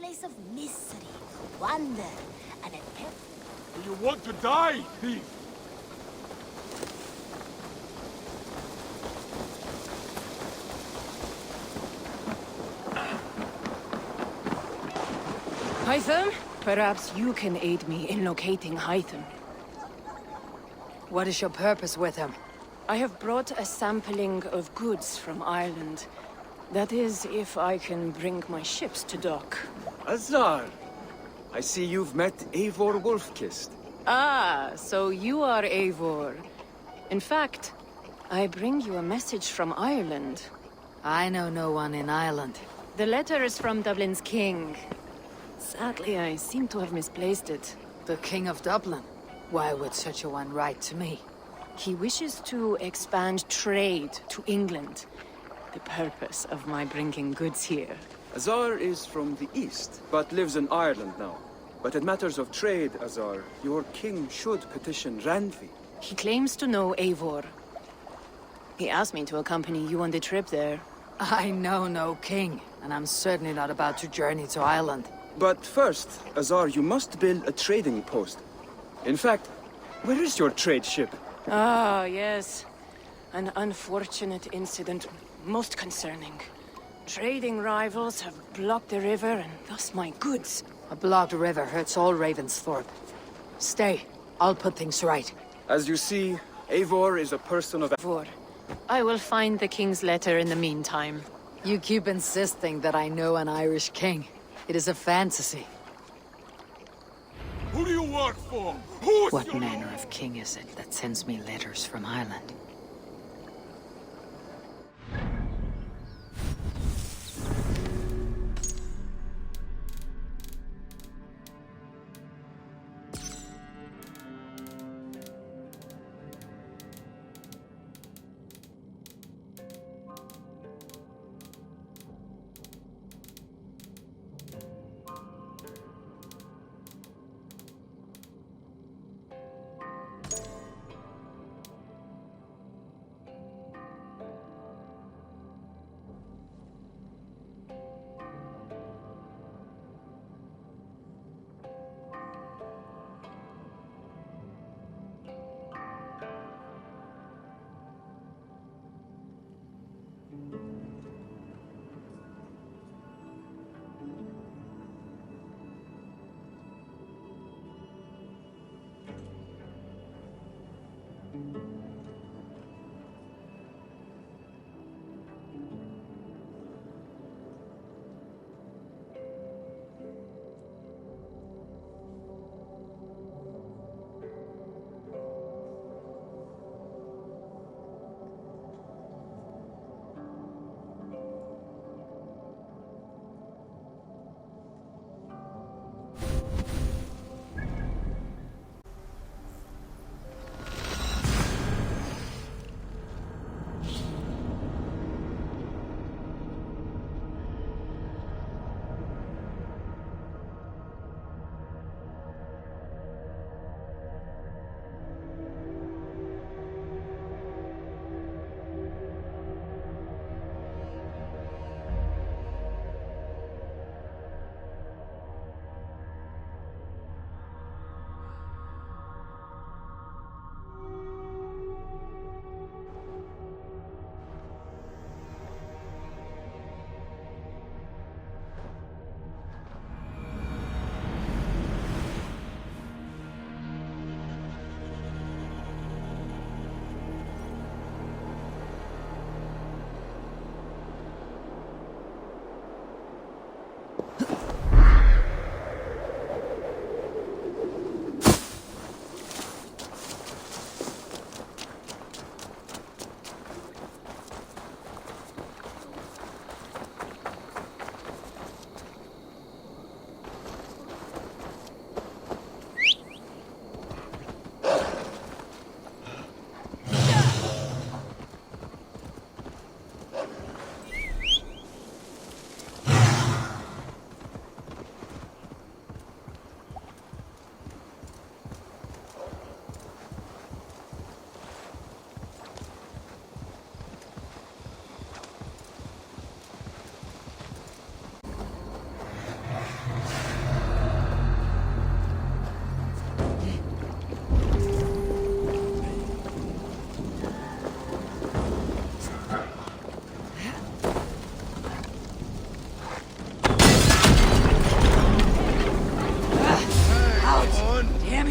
place of mystery, wonder, and a pep. Do you want to die, thief? Hytham, perhaps you can aid me in locating Hytham. What is your purpose with him? I have brought a sampling of goods from Ireland. That is, if I can bring my ships to dock. Azar! I see you've met Eivor Wolfkist. Ah, so you are Eivor. In fact, I bring you a message from Ireland. I know no one in Ireland. The letter is from Dublin's king. Sadly, I seem to have misplaced it. The King of Dublin? Why would such a one write to me? He wishes to expand trade to England. The purpose of my bringing goods here. Azar is from the east, but lives in Ireland now. But in matters of trade, Azar, your king should petition Randvi. He claims to know Eivor. He asked me to accompany you on the trip there. I know no king, and I'm certainly not about to journey to Ireland. But first, Azar, you must build a trading post. In fact, where is your trade ship? Ah, yes. An unfortunate incident, most concerning. Trading rivals have blocked the river, and thus my goods. A blocked river hurts all Ravensthorpe. Stay. I'll put things right. As you see, Eivor is a person of... Eivor. I will find the king's letter in the meantime. You keep insisting that I know an Irish king. It is a fantasy. Who do you work for? Who is What your manner lord? of king is it that sends me letters from Ireland?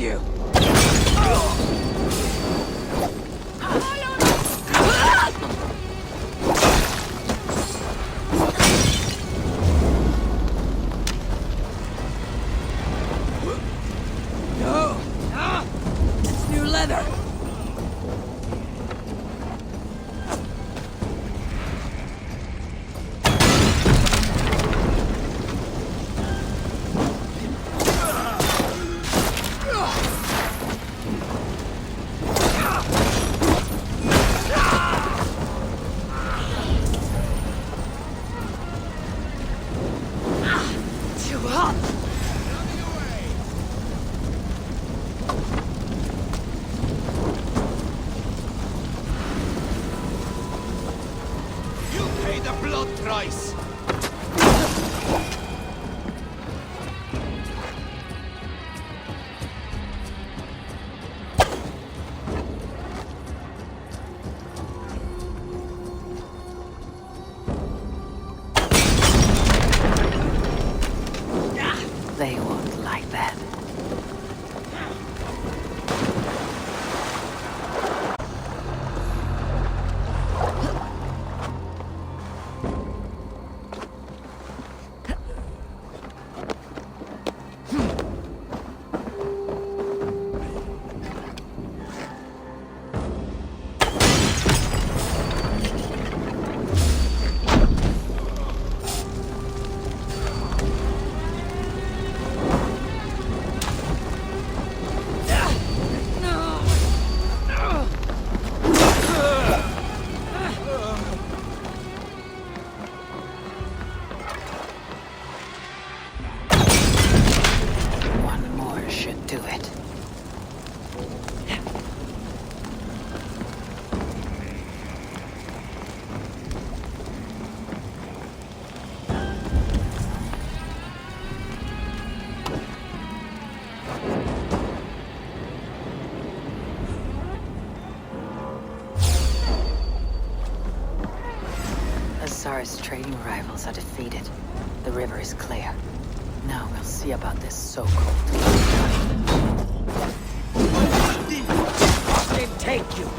you. No! It's new leather! Too hot! You pay the blood price! They won't like that. One more should do it. Azar's trading rivals are defeated. The river is clear. Now we'll see about this so-called. They take you!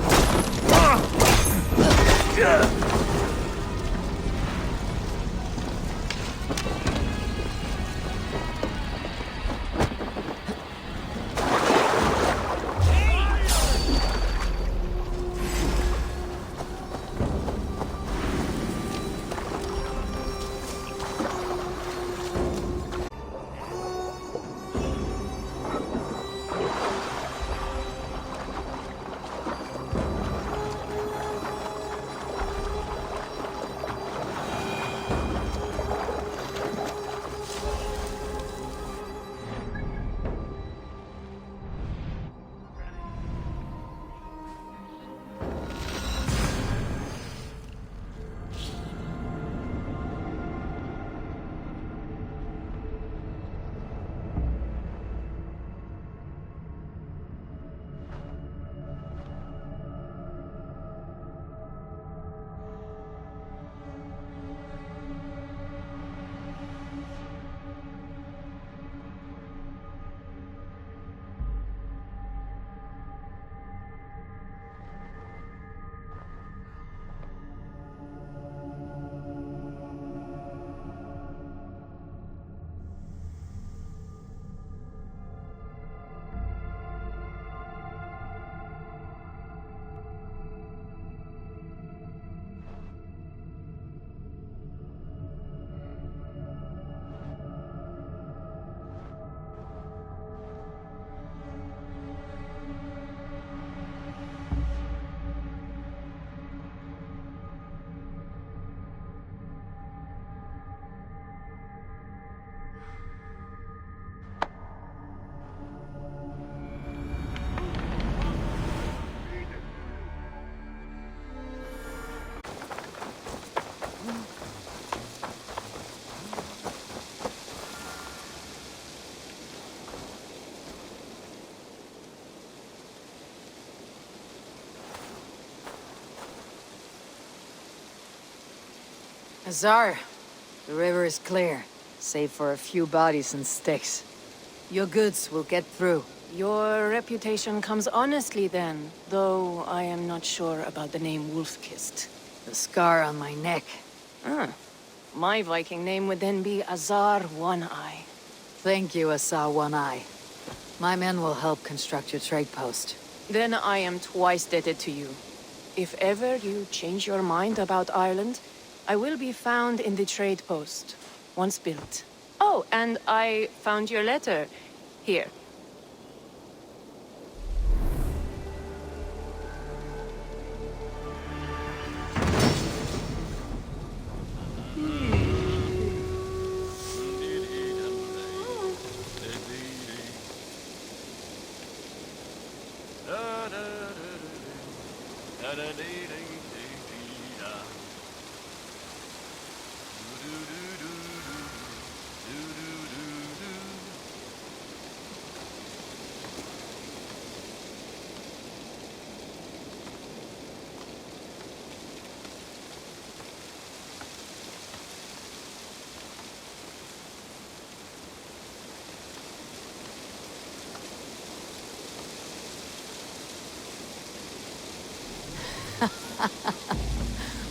Azar, the river is clear, save for a few bodies and sticks. Your goods will get through. Your reputation comes honestly then, though I am not sure about the name Wolf-Kissed. The scar on my neck. Ah, my Viking name would then be Azar One-Eye. Thank you, Asa One-Eye. My men will help construct your trade post. Then I am twice indebted to you. If ever you change your mind about Ireland, I will be found in the trade post, once built. Oh, and I found your letter. Here.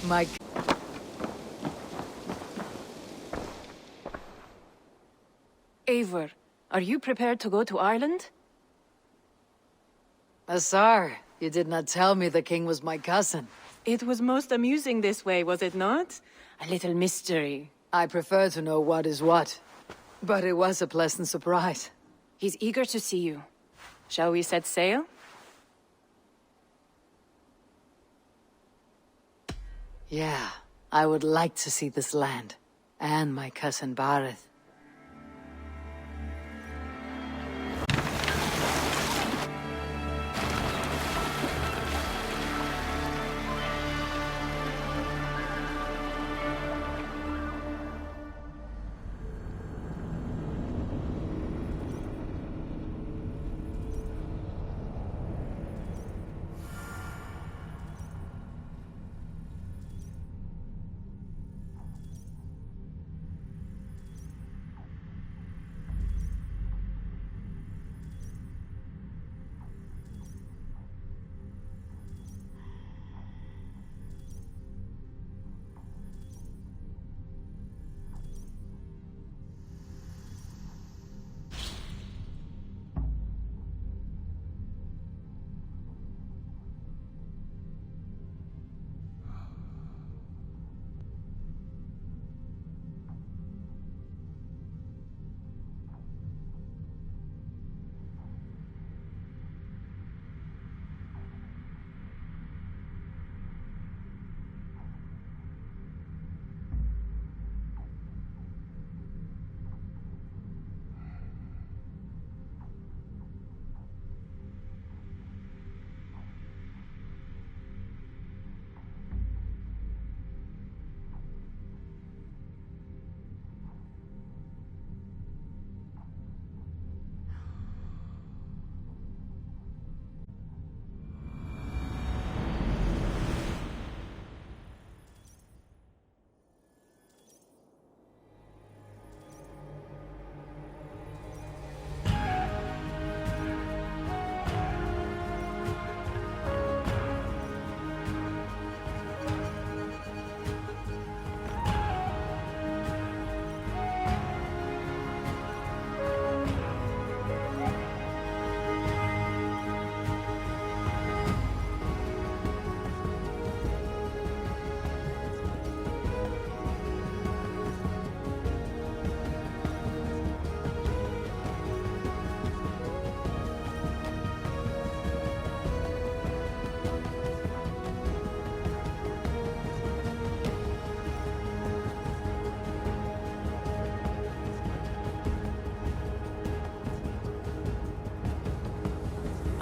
My... Eivor, are you prepared to go to Ireland? Asar, you did not tell me the king was my cousin. It was most amusing this way, was it not? A little mystery. I prefer to know what is what. But it was a pleasant surprise. He's eager to see you. Shall we set sail? Yeah, I would like to see this land. And my cousin Bareth.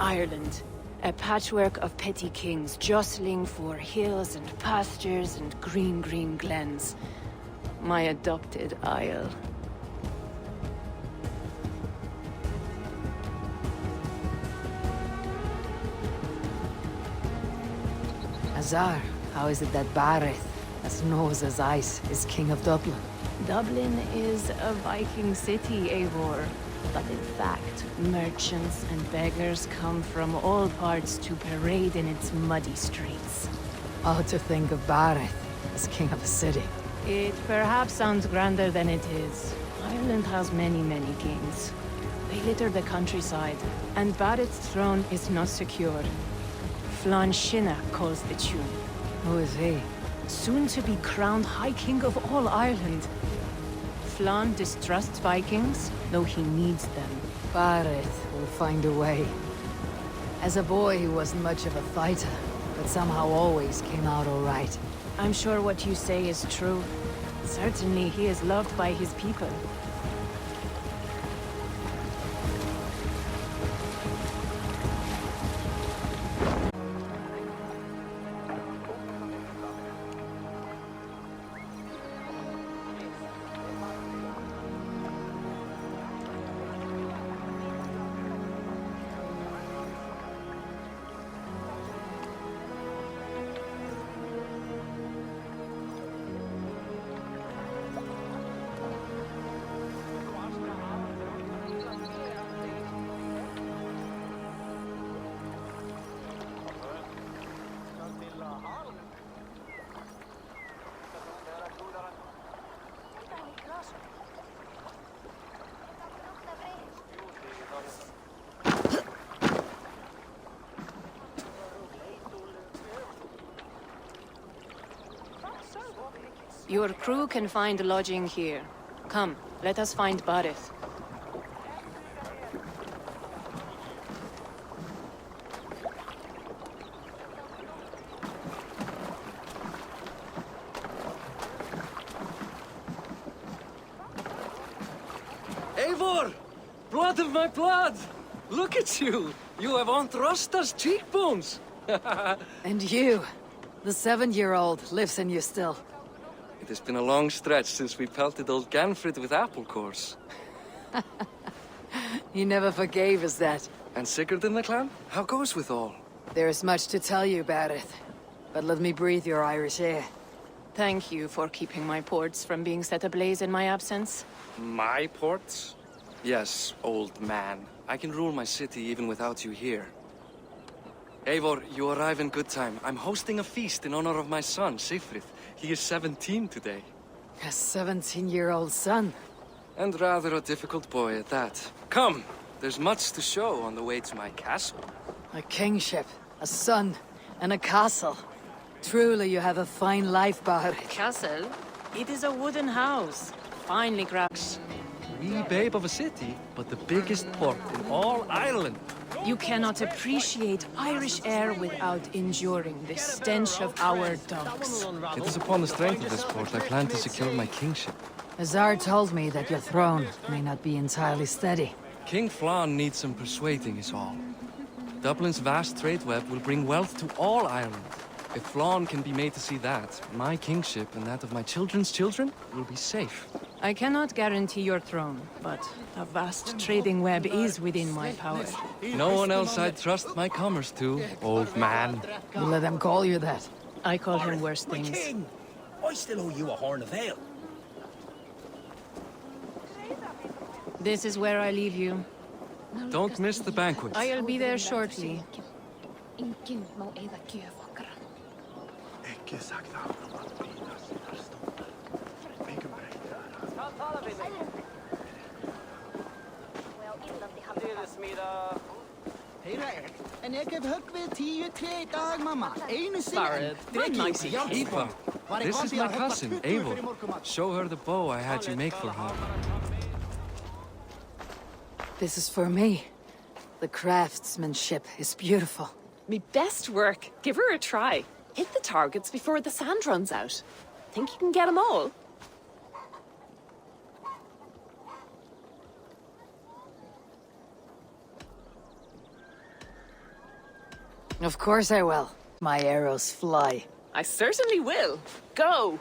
Ireland. A patchwork of petty kings jostling for hills and pastures and green, green glens. My adopted isle. Azar, how is it that Bareth, as nose as ice, is king of Dublin? Dublin is a Viking city, Eivor. But in fact, merchants and beggars come from all parts to parade in its muddy streets. Oh, to think of Barith as king of a city. It perhaps sounds grander than it is. Ireland has many, many kings. They litter the countryside, and Barith's throne is not secure. Flann Sinna calls the tune. Who is he? Soon to be crowned High King of all Ireland. Flann distrusts Vikings, though he needs them. Barith will find a way. As a boy, he wasn't much of a fighter, but somehow always came out all right. I'm sure what you say is true. Certainly, he is loved by his people. Your crew can find lodging here. Come, let us find Barith. Eivor! Blood of my blood! Look at you! You have Aunt Rosta's cheekbones! And you, the 7-year-old, lives in you still. It has been a long stretch since we pelted old Ganfrid with apple cores. He never forgave us that. And Sigurd in the clan? How goes with all? There is much to tell you, Barith. But let me breathe your Irish air. Thank you for keeping my ports from being set ablaze in my absence. My ports? Yes, old man. I can rule my city even without you here. Eivor, you arrive in good time. I'm hosting a feast in honor of my son, Sigfrid. He is 17 today. A 17-year-old son. And rather a difficult boy at that. Come! There's much to show on the way to my castle. A kingship, a son, and a castle. Truly you have a fine life, Barith. Castle? It is a wooden house. Finely crafted. Wee babe of a city, but the biggest port in all Ireland. You cannot appreciate Irish air without enduring the stench of our dogs. It is upon the strength of this port I plan to secure my kingship. Azar told me that your throne may not be entirely steady. King Flann needs some persuading is all. Dublin's vast trade web will bring wealth to all Ireland. If Flann can be made to see that, my kingship and that of my children's children will be safe. I cannot guarantee your throne, but a vast trading web is within my power. No one else I'd trust my commerce to, old man. You let them call you that. I call him worse things. King, I still owe you a horn of ale. This is where I leave you. Don't miss the banquet. I'll be there shortly. En ik heb huk weer 2 dagen, mama. Ene Barith, did I see Eva, this is my cousin, Eivor. Show her the bow I had you make for her. This is for me. The craftsmanship is beautiful. Me best work. Give her a try. Hit the targets before the sand runs out. Think you can get them all? Of course I will. My arrows fly. I certainly will. Go!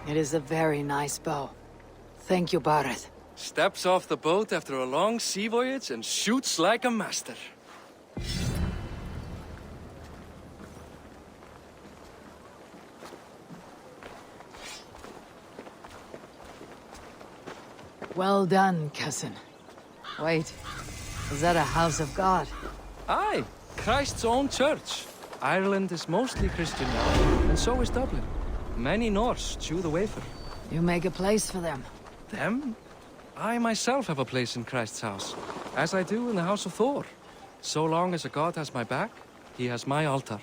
It is a very nice bow. Thank you, Bareth. Steps off the boat after a long sea voyage and shoots like a master. Well done, cousin. Wait, is that a house of God? Aye, Christ's own church. Ireland is mostly Christian now, and so is Dublin. Many Norse chew the wafer. You make a place for them. Them? I myself have a place in Christ's house, as I do in the house of Thor. So long as a god has my back, he has my altar.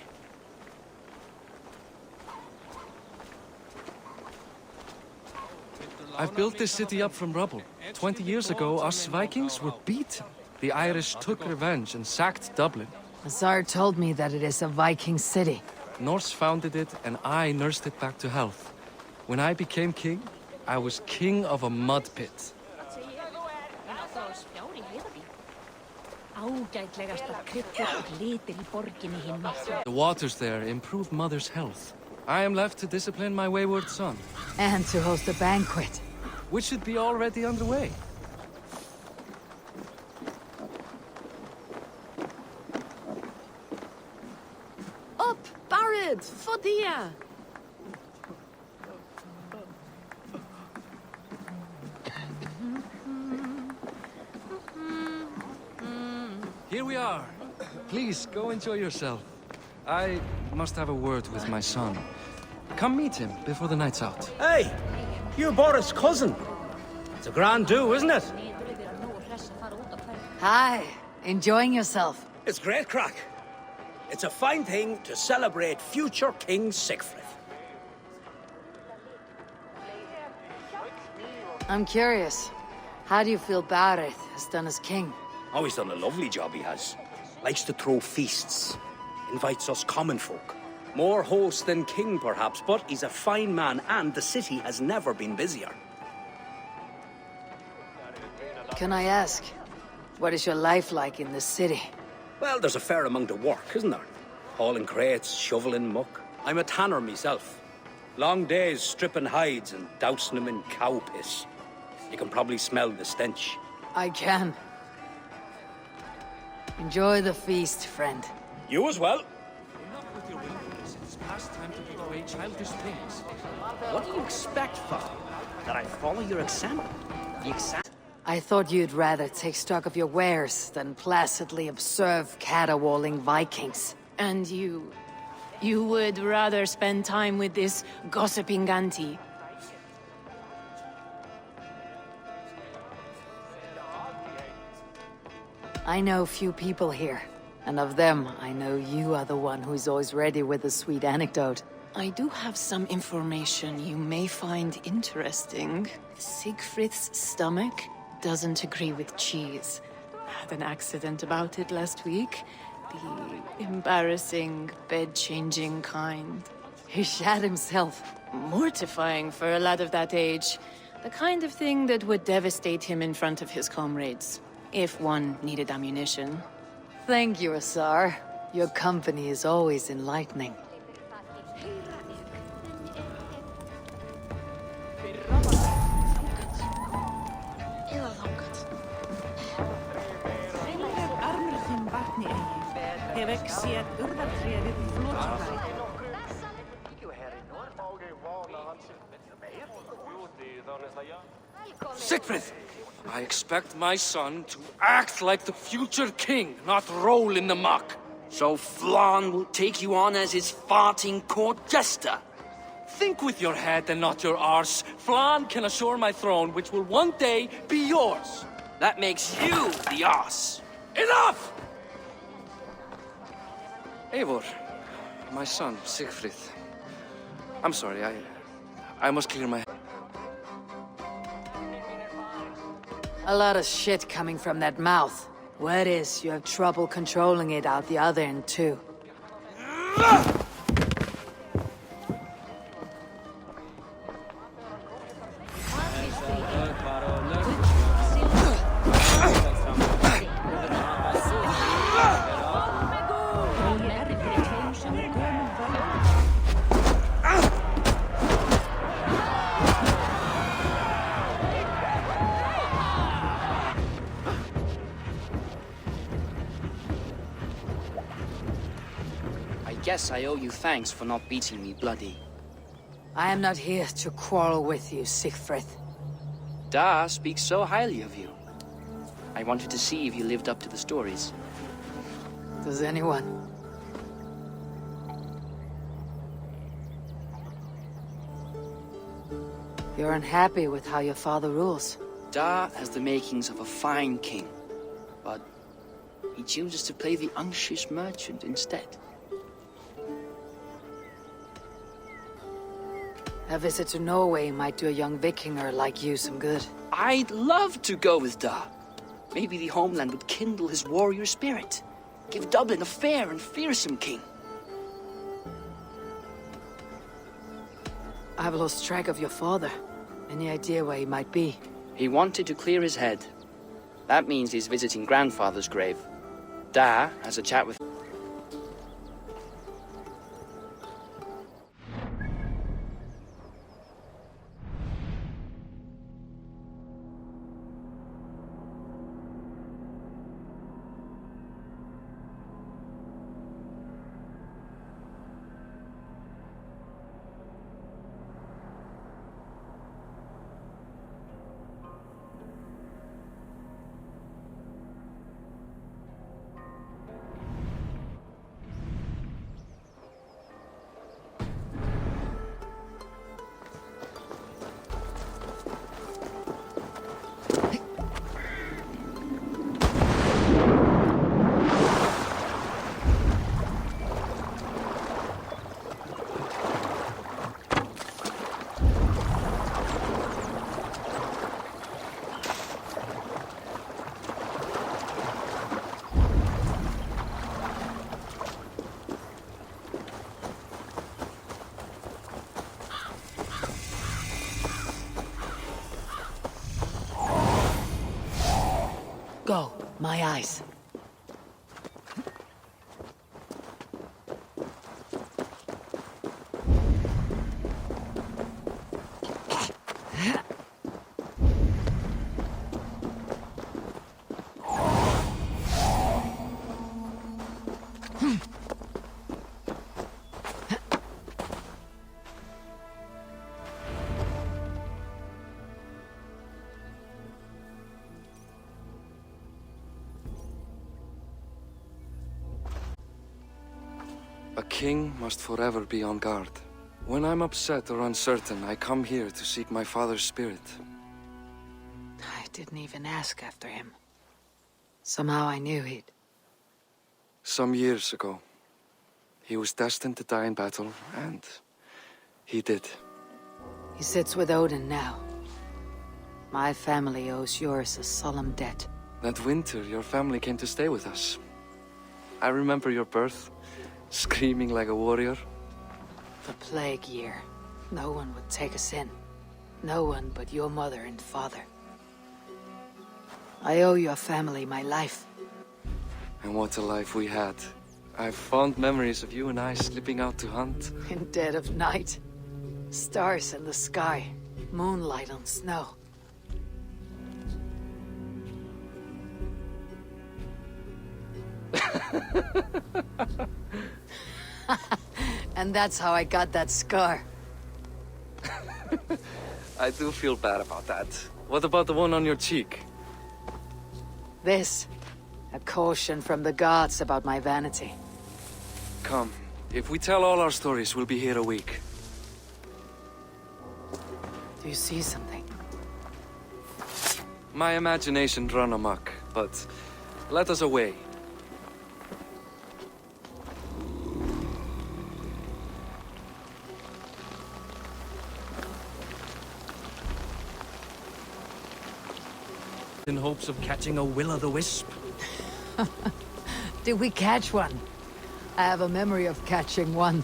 I've built this city up from rubble. 20 years ago, us Vikings were beaten. The Irish took revenge and sacked Dublin. Azar told me that it is a Viking city. Norse founded it, and I nursed it back to health. When I became king, I was king of a mud pit. The waters there improve mother's health. I am left to discipline my wayward son. And to host a banquet. Which should be already underway. Up, Barad, Fodia! Here we are. Please, go enjoy yourself. I must have a word with my son. Come meet him before the night's out. Hey, you're Boris' cousin. It's a grand do, isn't it? Hi, enjoying yourself? It's great crack. It's a fine thing to celebrate future King Siegfried. I'm curious. How do you feel Bareth has done as king? Oh, he's done a lovely job, he has. Likes to throw feasts. Invites us common folk. More host than king, perhaps, but he's a fine man, and the city has never been busier. Can I ask, what is your life like in the city? Well, there's a fair amount of work, isn't there? Hauling crates, shoveling muck. I'm a tanner myself. Long days stripping hides and dousing them in cow piss. You can probably smell the stench. I can. Enjoy the feast, friend. You as well. Enough with your whims. It's past time to put away childish things. What do you expect, Father? That I follow your example? The example? I thought you'd rather take stock of your wares than placidly observe caterwauling Vikings. And you would rather spend time with this gossiping auntie. I know few people here, and of them, I know you are the one who's always ready with a sweet anecdote. I do have some information you may find interesting. Siegfried's stomach doesn't agree with cheese. Had an accident about it last week. The embarrassing, bed-changing kind. He shat himself. Mortifying for a lad of that age. The kind of thing that would devastate him in front of his comrades. If one needed ammunition. Thank you, Asar. Your company is always enlightening. Siegfried! I expect my son to act like the future king, not roll in the muck. So Flan will take you on as his farting court jester? Think with your head and not your arse. Flan can assure my throne, which will one day be yours. That makes you the ass. Enough! Eivor, my son, Siegfried. I'm sorry, I must clear my head. A lot of shit coming from that mouth. Word is, you have trouble controlling it out the other end, too. guess I owe you thanks for not beating me bloody. I am not here to quarrel with you, Siegfried. Da speaks so highly of you. I wanted to see if you lived up to the stories. Does anyone? You're unhappy with how your father rules. Da has the makings of a fine king, but he chooses to play the unctuous merchant instead. A visit to Norway might do a young Vikinger like you some good. I'd love to go with Da. Maybe the homeland would kindle his warrior spirit. Give Dublin a fair and fearsome king. I've lost track of your father. Any idea where he might be? He wanted to clear his head. That means he's visiting grandfather's grave. Da has a chat with... Go, my eyes. A king must forever be on guard. When I'm upset or uncertain, I come here to seek my father's spirit. I didn't even ask after him. Somehow I knew he'd... Some years ago, he was destined to die in battle, and he did. He sits with Odin now. My family owes yours a solemn debt. That winter, your family came to stay with us. I remember your birth, screaming like a warrior. The plague year. No one would take us in. No one but your mother and father. I owe your family my life. And what a life we had. I have fond memories of you and I slipping out to hunt. In dead of night. Stars in the sky. Moonlight on snow. And that's how I got that scar. I do feel bad about that. What about the one on your cheek? This. A caution from the gods about my vanity. Come. If we tell all our stories, we'll be here a week. Do you see something? My imagination run amok, but let us away. In hopes of catching a will-o'-the-wisp. Did we catch one? I have a memory of catching one.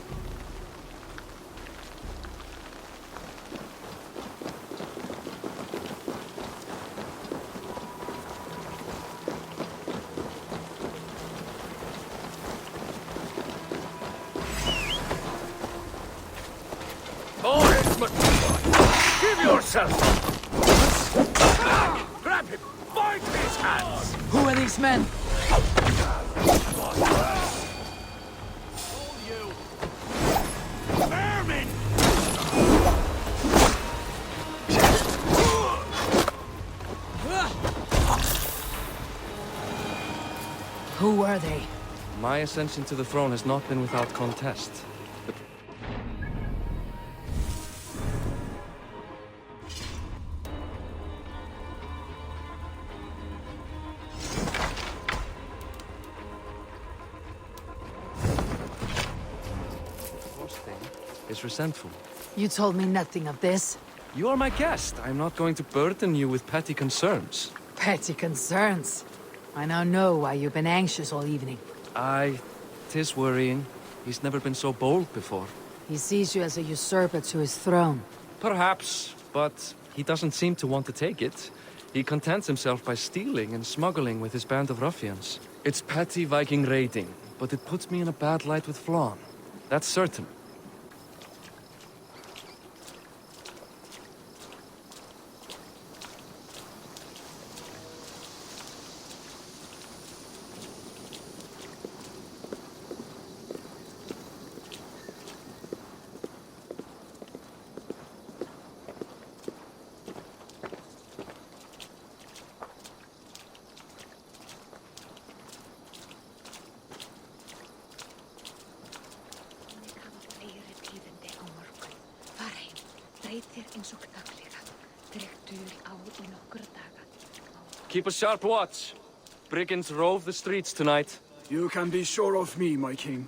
Give yourself up! Grab him! Bind his hands! Who are these men? All you! were they? My ascension to the throne has not been without contest. But Thorstein is resentful. You told me nothing of this. You are my guest. I'm not going to burden you with petty concerns. Petty concerns. I now know why you've been anxious all evening. Aye, 'tis worrying. He's never been so bold before. He sees you as a usurper to his throne. Perhaps, but he doesn't seem to want to take it. He contents himself by stealing and smuggling with his band of ruffians. It's petty Viking raiding, but it puts me in a bad light with Flann. That's certain. Keep a sharp watch. Brigands rove the streets tonight. You can be sure of me, my king.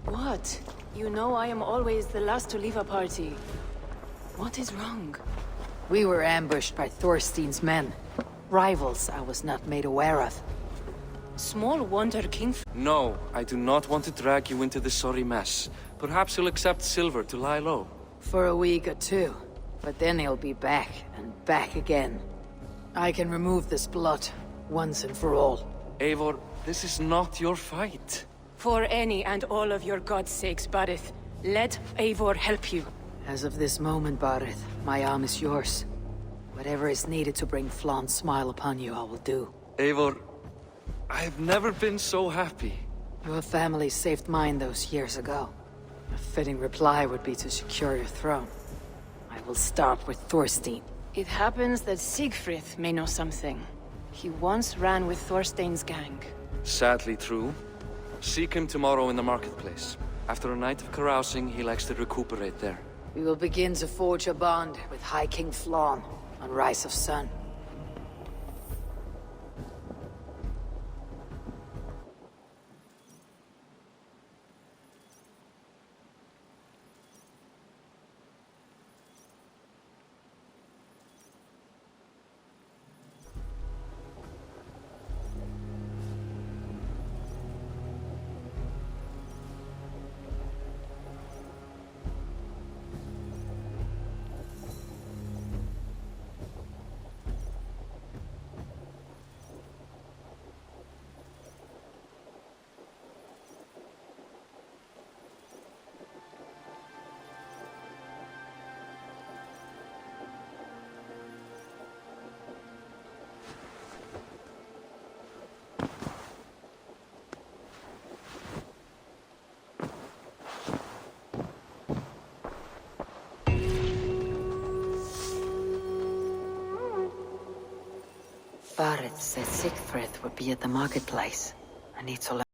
What? You know I am always the last to leave a party. What is wrong? We were ambushed by Thorstein's men. Rivals I was not made aware of. Small wonder King... No, I do not want to drag you into this sorry mess. Perhaps you'll accept silver to lie low. For a week or two. But then he'll be back, and back again. I can remove this blot, once and for all. Eivor, this is not your fight. For any and all of your god's sakes, Barith, let Eivor help you. As of this moment, Barith, my arm is yours. Whatever is needed to bring Flann's smile upon you, I will do. Eivor, I have never been so happy. Your family saved mine those years ago. A fitting reply would be to secure your throne. I will start with Thorstein. It happens that Siegfried may know something. He once ran with Thorstein's gang. Sadly true. Seek him tomorrow in the marketplace. After a night of carousing, he likes to recuperate there. We will begin to forge a bond with High King Flann on Rise of Sun. Barith said Siegfried would be at the marketplace. I need to learn.